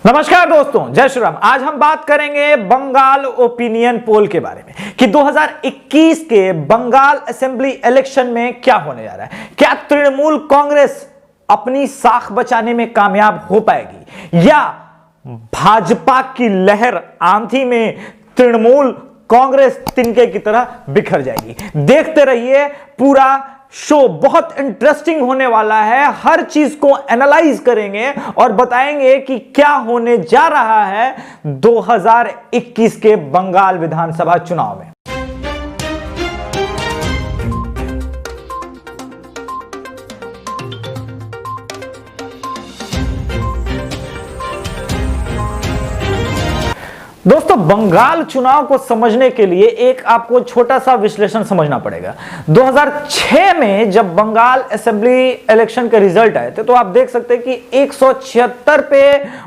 नमस्कार दोस्तों, जय श्री राम। आज हम बात करेंगे बंगाल ओपिनियन पोल के बारे में कि 2021 के बंगाल असेंबली इलेक्शन में क्या होने जा रहा है। क्या तृणमूल कांग्रेस अपनी साख बचाने में कामयाब हो पाएगी या भाजपा की लहर आंधी में तृणमूल कांग्रेस तिनके की तरह बिखर जाएगी। देखते रहिए, पूरा शो बहुत इंटरेस्टिंग होने वाला है। हर चीज को एनालाइज करेंगे और बताएंगे कि क्या होने जा रहा है 2021 के बंगाल विधानसभा चुनाव में। दोस्तों, बंगाल चुनाव को समझने के लिए एक आपको छोटा सा विश्लेषण समझना पड़ेगा। 2006 में जब बंगाल असेंबली इलेक्शन के रिजल्ट आए थे तो आप देख सकते हैं कि 176 पे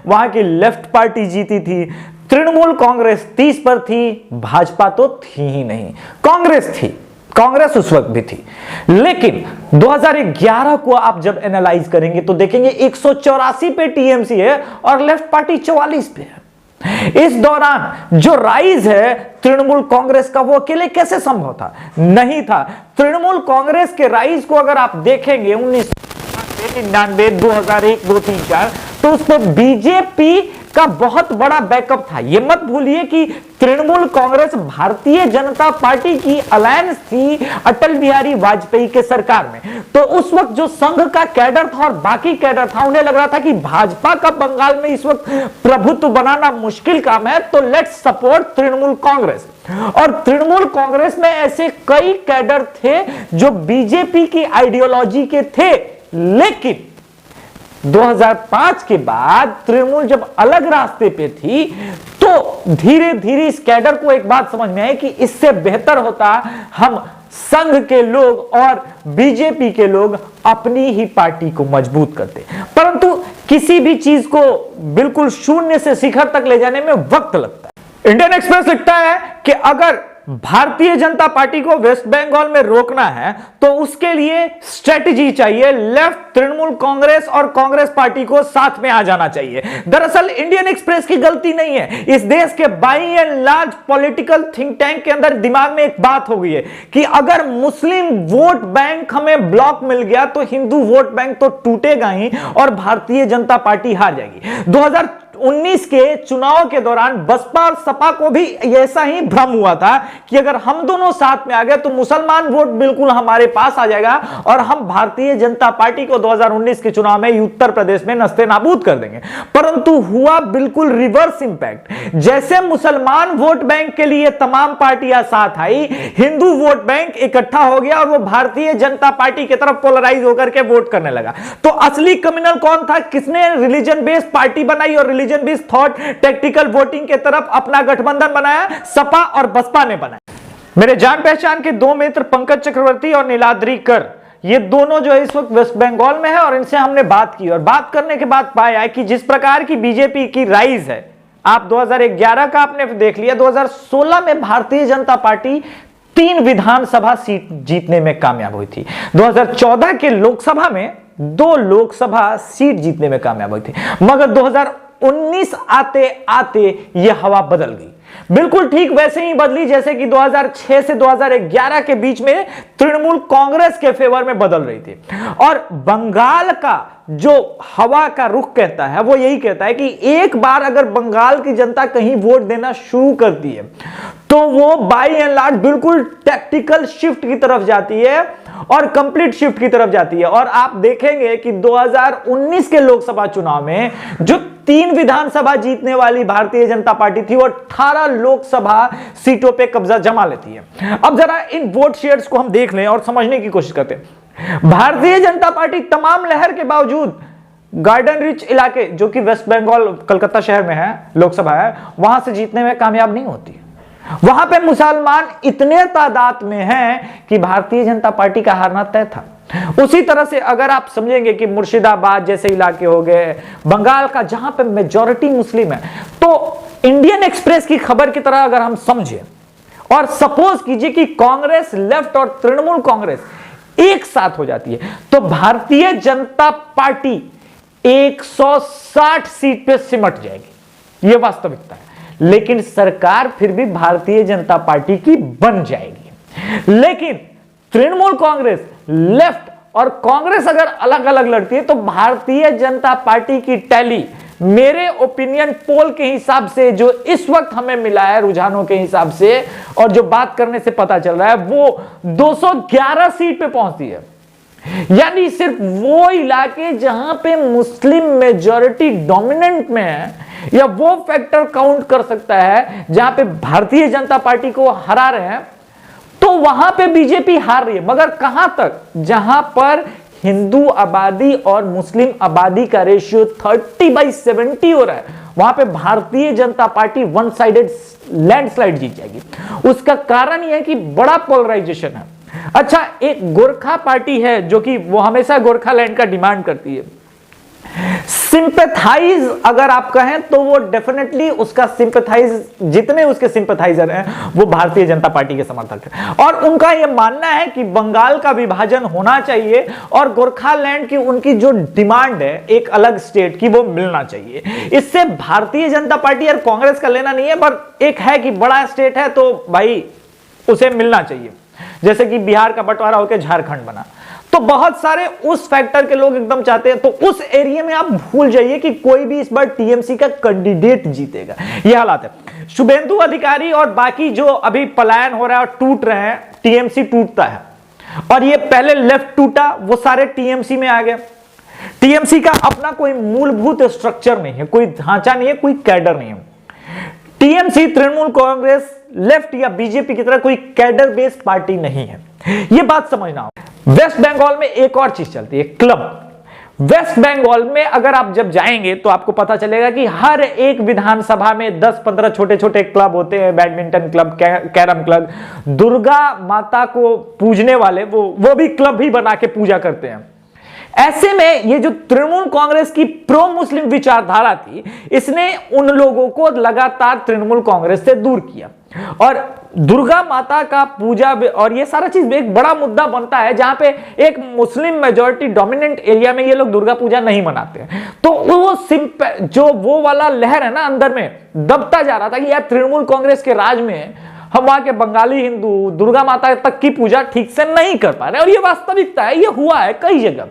वहां की लेफ्ट पार्टी जीती थी। तृणमूल कांग्रेस 30 पर थी, भाजपा तो थी ही नहीं, कांग्रेस थी। कांग्रेस उस वक्त भी थी। लेकिन 2011 को आप जब एनालाइज करेंगे तो देखेंगे 184 पे टीएमसी है और लेफ्ट पार्टी 44 पे है। इस दौरान जो राइज है तृणमूल कांग्रेस का, वो अकेले कैसे संभव था? नहीं था। तृणमूल कांग्रेस के राइज को अगर आप देखेंगे 1999, 2001, 2, 3, 4, तो उस पर बीजेपी का बहुत बड़ा बैकअप था। यह मत भूलिए कि तृणमूल कांग्रेस भारतीय जनता पार्टी की अलायंस थी अटल बिहारी वाजपेयी के सरकार में। तो उस वक्त जो संघ का कैडर था और बाकी कैडर था, उन्हें लग रहा था कि भाजपा का बंगाल में इस वक्त प्रभुत्व बनाना मुश्किल काम है, तो लेट्स सपोर्ट तृणमूल कांग्रेस। और तृणमूल कांग्रेस में ऐसे कई कैडर थे जो बीजेपी की आइडियोलॉजी के थे। लेकिन 2005 के बाद तृणमूल जब अलग रास्ते पे थी तो धीरे धीरे इस कैडर को एक बात समझ में आई कि इससे बेहतर होता हम संघ के लोग और बीजेपी के लोग अपनी ही पार्टी को मजबूत करते। परंतु किसी भी चीज को बिल्कुल शून्य से शिखर तक ले जाने में वक्त लगता है। इंडियन एक्सप्रेस लिखता है कि अगर भारतीय जनता पार्टी को वेस्ट बंगाल में रोकना है तो उसके लिए स्ट्रेटजी चाहिए। लेफ्ट तृणमूल कांग्रेस और कांग्रेस पार्टी को साथ में आ जाना चाहिए। दरअसल इंडियन एक्सप्रेस की गलती नहीं है। इस देश के by and large political think tank के अंदर दिमाग में एक बात हो गई है कि अगर मुस्लिम वोट बैंक हमें ब्लॉक मिल गया तो हिंदू वोट बैंक तो टूटेगा ही और भारतीय जनता पार्टी हार जाएगी। 2019 के चुनाव के दौरान बसपा और सपा को भी ऐसा ही भ्रम हुआ था कि अगर हम दोनों साथ में आ गए तो मुसलमान वोट बिल्कुल हमारे पास आ जाएगा और हम भारतीय जनता पार्टी को 2019 के चुनाव में उत्तर प्रदेश में नस्ते नाबूद कर देंगे। परंतु हुआ बिल्कुल रिवर्स इंपैक्ट। जैसे मुसलमान वोट बैंक के लिए तमाम पार्टियां साथ आई, हिंदू वोट बैंक इकट्ठा हो गया और वो भारतीय जनता पार्टी की तरफ पोलराइज होकर के वोट करने लगा। तो असली क्रिमिनल कौन था? किसने रिलीजन बेस्ड पार्टी बनाई और religion based thought tactical voting के तरफ अपना गठबंधन बनाया? सपा और बसपा ने बनाया। मेरे जान पहचान के दो मित्र पंकज चक्रवर्ती और नीलाद्री कर, ये दोनों जो है इस वक्त वेस्ट बंगाल में है और इनसे हमने बात की और बात करने के बाद पाया कि जिस प्रकार की बीजेपी की राइज है, आप 2011 का आपने देख लिया, 2016 में भारतीय जनता पार्टी 3 विधानसभा सीट जीतने में कामयाब हुई थी। 2014 के लोकसभा में 2 लोकसभा सीट जीतने में कामयाब हुई थी। मगर 2019 आते आते यह हवा बदल गई। बिल्कुल ठीक वैसे ही बदली जैसे कि 2006 से 2011 के बीच में तृणमूल कांग्रेस के फेवर में बदल रही थी। और बंगाल का जो हवा का रुख कहता है वो यही कहता है कि एक बार अगर बंगाल की जनता कहीं वोट देना शुरू करती है तो वो बाई एंड लार्ज बिल्कुल टैक्टिकल शिफ्ट की तरफ जाती है और कंप्लीट शिफ्ट की तरफ जाती है। और आप देखेंगे कि 2019 के लोकसभा चुनाव में जो 3 विधानसभा जीतने वाली भारतीय जनता पार्टी थी वो 18 लोकसभा सीटों पे कब्जा जमा लेती है। अब जरा इन वोट शेयर्स को हम देख लें और समझने की कोशिश करते हैं। भारतीय जनता पार्टी तमाम लहर के बावजूद गार्डन रिच इलाके जो कि वेस्ट बंगाल कलकत्ता शहर में है, लोकसभा है, वहां से जीतने में कामयाब नहीं होती। वहां पे मुसलमान इतने तादाद में हैं कि भारतीय जनता पार्टी का हारना तय था। उसी तरह से अगर आप समझेंगे कि मुर्शिदाबाद जैसे इलाके हो गए, बंगाल का जहां पे मेजॉरिटी मुस्लिम है, तो इंडियन एक्सप्रेस की खबर की तरह अगर हम समझें और सपोज कीजिए कि कांग्रेस लेफ्ट और तृणमूल कांग्रेस एक साथ हो जाती है तो भारतीय जनता पार्टी 160 सीट पे सिमट जाएगी, यह वास्तविकता है। लेकिन सरकार फिर भी भारतीय जनता पार्टी की बन जाएगी। लेकिन तृणमूल कांग्रेस, लेफ्ट और कांग्रेस अगर अलग अलग लड़ती है तो भारतीय जनता पार्टी की टैली, मेरे ओपिनियन पोल के हिसाब से जो इस वक्त हमें मिला है रुझानों के हिसाब से और जो बात करने से पता चल रहा है, वो 211 सीट पे पहुंचती है। यानी सिर्फ वो इलाके जहां पे मुस्लिम मेजॉरिटी डोमिनेंट में है या वो फैक्टर काउंट कर सकता है जहां पे भारतीय जनता पार्टी को हरा रहे हैं, तो वहां पे बीजेपी हार रही है। मगर कहां तक? जहां पर हिंदू आबादी और मुस्लिम आबादी का रेशियो 30/70 हो रहा है, वहां पे Bharatiya Janata party one sided landslide जीत जाएगी। उसका कारण यह है कि बड़ा पोलराइजेशन है। अच्छा, एक गोरखा पार्टी है जो कि वो हमेशा गोरखालैंड का डिमांड करती है। सिंपैथाइज अगर आप कहें तो वो डेफिनेटली उसका सिंपैथाइज, जितने उसके सिंपैथाइजर हैं वो भारतीय जनता पार्टी के समर्थक हैं और उनका यह मानना है कि बंगाल का विभाजन होना चाहिए और गोरखालैंड की उनकी जो डिमांड है एक अलग स्टेट की, वो मिलना चाहिए। इससे भारतीय जनता पार्टी और कांग्रेस का लेना नहीं है, पर एक है कि बड़ा स्टेट है तो भाई उसे मिलना चाहिए। जैसे कि बिहार का बंटवारा होकर झारखंड बना, तो बहुत सारे उस फैक्टर के लोग एकदम चाहते हैं। तो उस एरिया में आप भूल जाइए कि कोई भी इस बार टीएमसी का कैंडिडेट जीतेगा, यह हालात है। शुभेंदु अधिकारी और बाकी जो अभी पलायन हो रहा है और टूट रहे हैं, टीएमसी टूटता है और ये पहले लेफ्ट टूटा, वो सारे टीएमसी में आ गए। टीएमसी का अपना कोई मूलभूत स्ट्रक्चर नहीं है, कोई ढांचा नहीं है, कोई कैडर नहीं है। टीएमसी, तृणमूल कांग्रेस, लेफ्ट या बीजेपी की तरह कोई कैडर बेस्ड पार्टी नहीं है, यह बात समझना होगा। वेस्ट बंगाल में एक और चीज चलती है, क्लब। वेस्ट बंगाल में अगर आप जब जाएंगे तो आपको पता चलेगा कि हर एक विधानसभा में 10-15 छोटे छोटे क्लब होते हैं, badminton club, carrom club. Durga माता को पूजने वाले वो भी क्लब ही बना के पूजा करते हैं। ऐसे में ये जो तृणमूल कांग्रेस की प्रो मुस्लिम विचारधारा थी, इसने उन लोगों को लगातार तृणमूल कांग्रेस से दूर किया और दुर्गा माता का पूजा और ये सारा चीज एक बड़ा मुद्दा बनता है जहां पे एक मुस्लिम मेजॉरिटी डोमिनेंट एरिया में ये लोग दुर्गा पूजा नहीं मनाते। तो वो जो वो वाला लहर है ना अंदर में दबता जा रहा था कि यार तृणमूल कांग्रेस के राज में हम वहां के बंगाली हिंदू दुर्गा माता तक की पूजा ठीक से नहीं कर पा रहे, और ये वास्तविकता है, ये हुआ है कई जगह।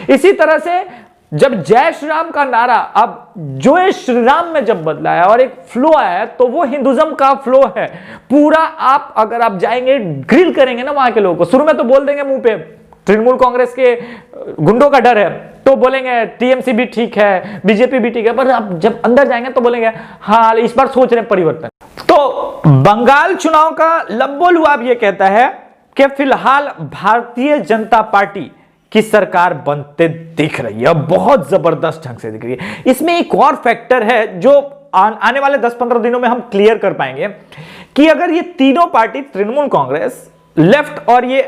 इसी तरह से जब जय श्री राम का नारा अब जो श्री राम में जब बदला है और एक फ्लो आया है, तो वो हिंदुज्म का फ्लो है पूरा। आप अगर आप जाएंगे ग्रिल करेंगे ना वहां के लोगों को, शुरू में तो बोल देंगे मुंह पे तृणमूल कांग्रेस के गुंडों का डर है, तो बोलेंगे टीएमसी भी ठीक है, बीजेपी भी ठीक है, पर आप जब अंदर जाएंगे तो बोलेंगे हाँ इस बार सोच रहे हैं परिवर्तन। तो बंगाल चुनाव का लंबो लुआब ये कहता है कि फिलहाल भारतीय जनता पार्टी की सरकार बनते दिख रही है, बहुत जबरदस्त ढंग से दिख रही है। इसमें एक और फैक्टर है जो आने वाले 10-15 दिनों में हम क्लियर कर पाएंगे कि अगर ये तीनों पार्टी तृणमूल कांग्रेस, लेफ्ट और ये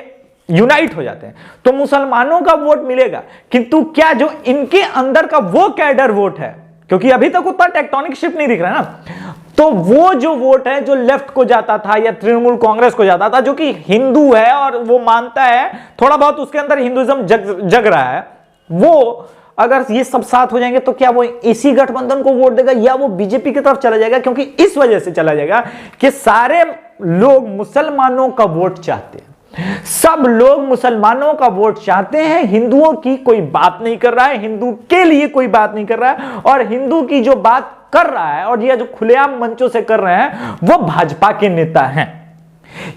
यूनाइट हो जाते हैं तो मुसलमानों का वोट मिलेगा, किंतु क्या जो इनके अंदर का वो कैडर वोट है, क्योंकि अभी तक उतना टेक्टोनिक शिफ्ट नहीं दिख रहा है ना, तो वो जो वोट है जो लेफ्ट को जाता था या तृणमूल कांग्रेस को जाता था, जो कि हिंदू है और वो मानता है थोड़ा बहुत उसके अंदर हिंदुइज्म जग रहा है, वो अगर ये सब साथ हो जाएंगे तो क्या वो इसी गठबंधन को वोट देगा या वो बीजेपी की तरफ चला जाएगा? क्योंकि इस वजह से चला जाएगा कि सारे लोग मुसलमानों का वोट चाहते हैं, सब लोग मुसलमानों का वोट चाहते हैं, हिंदुओं की कोई बात नहीं कर रहा है, हिंदू के लिए कोई बात नहीं कर रहा है, और हिंदू की जो बात कर रहा है और ये जो खुलेआम मंचों से कर रहे हैं वो भाजपा के नेता हैं।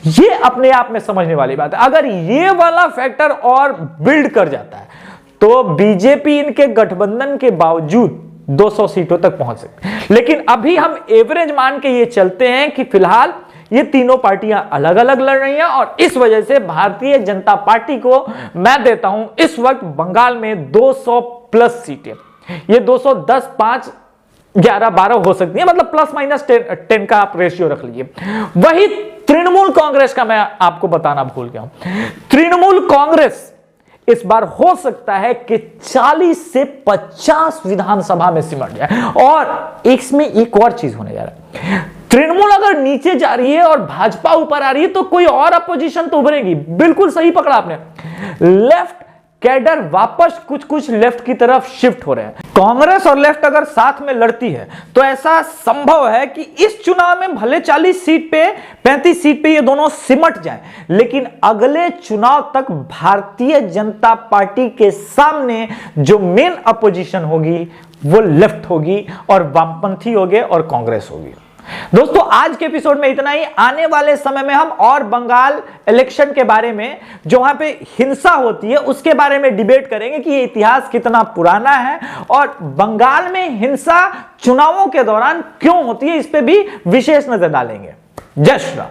ये अपने आप में समझने वाली बात है। अगर ये वाला फैक्टर और बिल्ड कर जाता है तो बीजेपी इनके गठबंधन के बावजूद 200 सीटों तक पहुंच सकती है। लेकिन अभी हम एवरेज मान के ये चलते हैं कि फिलहाल ये तीनों पार्टियां अलग अलग लड़ रही हैं और इस वजह से भारतीय जनता पार्टी को मैं देता हूं इस वक्त बंगाल में 200 प्लस सीटें। ये 210, 5, 11, 12 हो सकती है, मतलब प्लस माइनस 10 का आप रेशियो रख लीजिए। वही तृणमूल कांग्रेस का मैं आपको बताना भूल गया हूं। तृणमूल कांग्रेस इस बार हो सकता है कि 40 से 50 विधानसभा में सिमट जाए। और इसमें एक और चीज होने जा रहा है, तृणमूल अगर नीचे जा रही है और भाजपा ऊपर आ रही है तो कोई और अपोजिशन तो उभरेगी। बिल्कुल सही पकड़ा आपने। लेफ्ट कैडर वापस कुछ कुछ लेफ्ट की तरफ शिफ्ट हो रहे हैं। कांग्रेस और लेफ्ट अगर साथ में लड़ती है तो ऐसा संभव है कि इस चुनाव में भले 40 सीट पे 35 सीट पे ये दोनों सिमट जाएं, लेकिन अगले चुनाव तक भारतीय जनता पार्टी के सामने जो मेन अपोजिशन होगी वो लेफ्ट होगी और वामपंथी होंगे और कांग्रेस होगी। दोस्तों आज के एपिसोड में इतना ही। आने वाले समय में हम और बंगाल इलेक्शन के बारे में, जो वहां पे हिंसा होती है उसके बारे में डिबेट करेंगे कि ये इतिहास कितना पुराना है और बंगाल में हिंसा चुनावों के दौरान क्यों होती है, इस पे भी विशेष नजर डालेंगे। जय श्री राम।